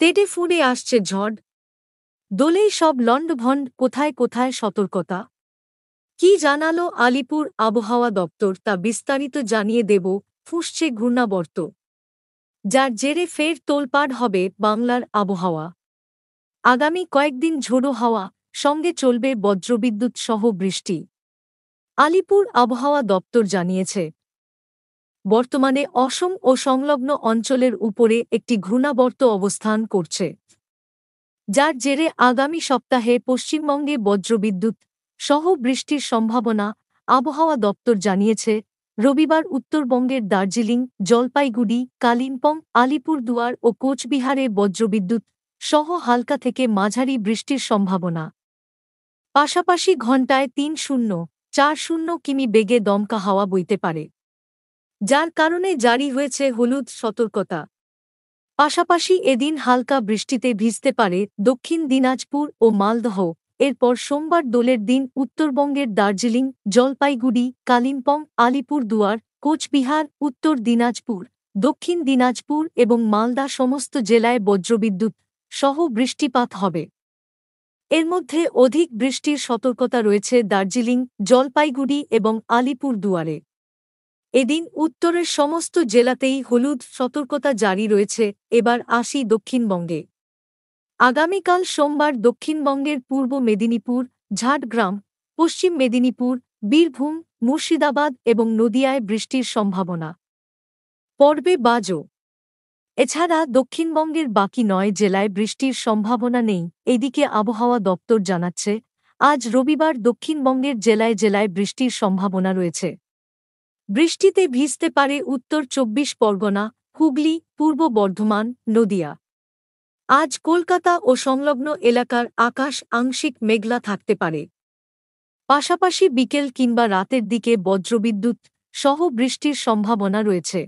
তেড়ে ফুঁড়ে আসছে ঝড়, দোলেই সব লণ্ডভণ্ড, কোথায় কোথায় সতর্কতা? কি জানালো আলিপুর আবহাওয়া দপ্তর তা বিস্তারিত জানিয়ে দেব। ফুঁসছে ঘূর্ণাবর্ত, যার জেরে ফের তোলপাড় হবে বাংলার আবহাওয়া। আগামী কয়েকদিন ঝোড়ো হাওয়া, সঙ্গে চলবে বজ্রবিদ্যুৎ সহ বৃষ্টি। আলিপুর আবহাওয়া দপ্তর জানিয়েছে, বর্তমানে অসম ও সংলগ্ন অঞ্চলের উপরে একটি ঘূর্ণাবর্ত অবস্থান করছে, যার জেরে আগামী সপ্তাহে পশ্চিমবঙ্গে বজ্রবিদ্যুৎ সহ বৃষ্টির সম্ভাবনা। আবহাওয়া দপ্তর জানিয়েছে, রবিবার উত্তরবঙ্গের দার্জিলিং, জলপাইগুড়ি, কালিম্পং, আলিপুরদুয়ার ও কোচবিহারে বজ্রবিদ্যুৎ সহ হালকা থেকে মাঝারি বৃষ্টির সম্ভাবনা। পাশাপাশি ঘণ্টায় ৩০-৪০ কিমি বেগে দমকা হাওয়া বইতে পারে, যার কারণে জারি হয়েছে হলুদ সতর্কতা। পাশাপাশি এদিন হালকা বৃষ্টিতে ভিজতে পারে দক্ষিণ দিনাজপুর ও মালদহ। এরপর সোমবার দোলের দিন উত্তরবঙ্গের দার্জিলিং, জলপাইগুড়ি, কালিম্পং, আলিপুরদুয়ার, কোচবিহার, উত্তর দিনাজপুর, দক্ষিণ দিনাজপুর এবং মালদা সমস্ত জেলায় বজ্রবিদ্যুৎ সহ বৃষ্টিপাত হবে। এর মধ্যে অধিক বৃষ্টির সতর্কতা রয়েছে দার্জিলিং, জলপাইগুড়ি এবং আলিপুরদুয়ারে। এদিন উত্তরের সমস্ত জেলাতেই হলুদ সতর্কতা জারি রয়েছে। এবার আসি দক্ষিণবঙ্গে। আগামীকাল সোমবার দক্ষিণবঙ্গের পূর্ব মেদিনীপুর, ঝাড়গ্রাম, পশ্চিম মেদিনীপুর, বীরভূম, মুর্শিদাবাদ এবং নদিয়ায় বৃষ্টির সম্ভাবনা পড়বে বাজো। এছাড়া দক্ষিণবঙ্গের বাকি ৯ জেলায় বৃষ্টির সম্ভাবনা নেই। এদিকে আবহাওয়া দপ্তর জানাচ্ছে, আজ রবিবার দক্ষিণবঙ্গের জেলায় জেলায় বৃষ্টির সম্ভাবনা রয়েছে। বৃষ্টিতে ভিজতে পারে উত্তর ২৪ পরগনা, হুগলি, পূর্ব বর্ধমান, নদিয়া। আজ কলকাতা ও সংলগ্ন এলাকার আকাশ আংশিক মেঘলা থাকতে পারে। পাশাপাশি বিকেল কিংবা রাতের দিকে বজ্রবিদ্যুৎ সহ বৃষ্টির সম্ভাবনা রয়েছে।